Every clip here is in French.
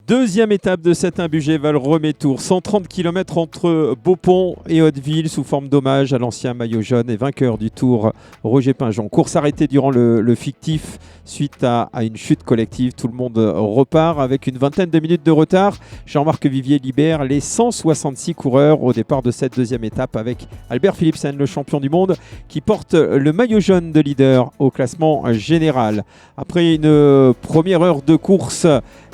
Deuxième étape de cet Imbugé Val-Remé Tour, 130 km entre Beaupont et Hauteville sous forme d'hommage à l'ancien maillot jaune et vainqueur du Tour Roger Pinjon. Course arrêtée durant le fictif suite à une chute collective. Tout le monde repart avec une vingtaine de minutes de retard. Jean-Marc Vivier libère les 166 coureurs au départ de cette deuxième étape avec Albert Philipsen, le champion du monde, qui porte le maillot jaune de leader au classement général. Après une première heure de course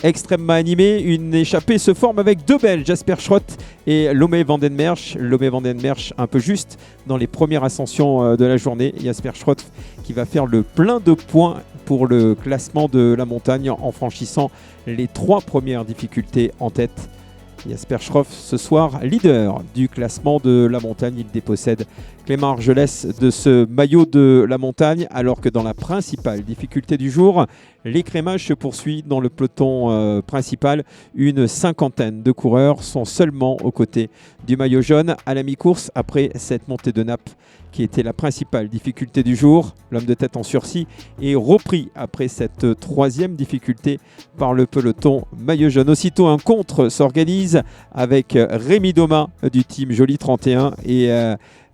extrêmement animée, une échappée se forme avec deux Belges, Jasper Schrott et Lomé van den Merch. Lomé van den Merch un peu juste dans les premières ascensions de la journée. Jasper Schrott qui va faire le plein de points pour le classement de la montagne en franchissant les trois premières difficultés en tête. Jasper Schroff ce soir leader du classement de la montagne. Il dépossède Clément Argelès de ce maillot de la montagne, alors que dans la principale difficulté du jour, l'écrémage se poursuit dans le peloton principal. Une cinquantaine de coureurs sont seulement aux côtés du maillot jaune à la mi-course après cette montée de nappe qui était la principale difficulté du jour. L'homme de tête en sursis est repris après cette troisième difficulté par le peloton maillot jaune. Aussitôt, un contre s'organise avec Rémi Doma du team Joly 31 et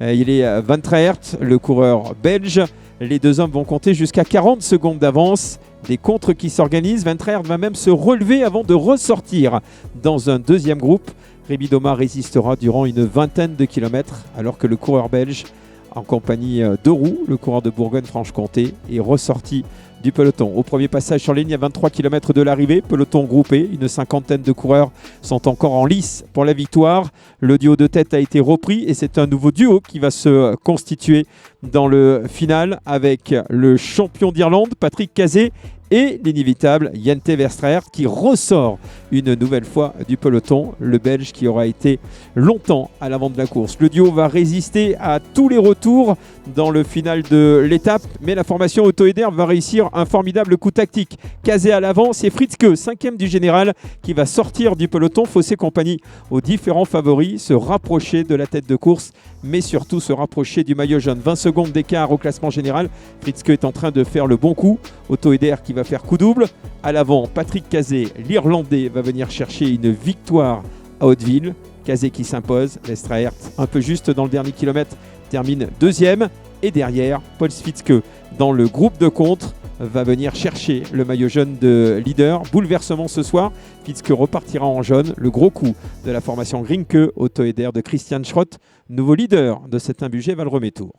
il est Van Traert, le coureur belge. Les deux hommes vont compter jusqu'à 40 secondes d'avance. Des contres qui s'organisent. Van Traert va même se relever avant de ressortir dans un deuxième groupe. Rémi Doma résistera durant une vingtaine de kilomètres alors que le coureur belge, en compagnie d'Auroux, le coureur de Bourgogne-Franche-Comté, est ressorti du peloton. Au premier passage sur ligne, à 23 km de l'arrivée, peloton groupé, une cinquantaine de coureurs sont encore en lice pour la victoire. Le duo de tête a été repris et c'est un nouveau duo qui va se constituer dans le final avec le champion d'Irlande, Patrick Cazé, et l'inévitable Jente Verstraert qui ressort une nouvelle fois du peloton, le Belge qui aura été longtemps à l'avant de la course. Le duo va résister à tous les retours dans le final de l'étape, mais la formation Autoeder va réussir un formidable coup tactique. Cazé à l'avant, c'est Fritzke, cinquième du général, qui va sortir du peloton, fausser compagnie aux différents favoris, se rapprocher de la tête de course, mais surtout se rapprocher du maillot jaune. 20 secondes d'écart au classement général. Fritzke est en train de faire le bon coup. Autoeder qui va faire coup double. À l'avant, Patrick Cazé, l'Irlandais, va venir chercher une victoire à Hauteville. Cazé qui s'impose. Verstraert, un peu juste dans le dernier kilomètre, termine deuxième. Et derrière, Paul Fritzke, dans le groupe de contre, va venir chercher le maillot jaune de leader. Bouleversement ce soir. Fritzke repartira en jaune. Le gros coup de la formation Grinke, Autoeder de Christian Schrott, nouveau leader de cet Imbugé Val-Remé Tour.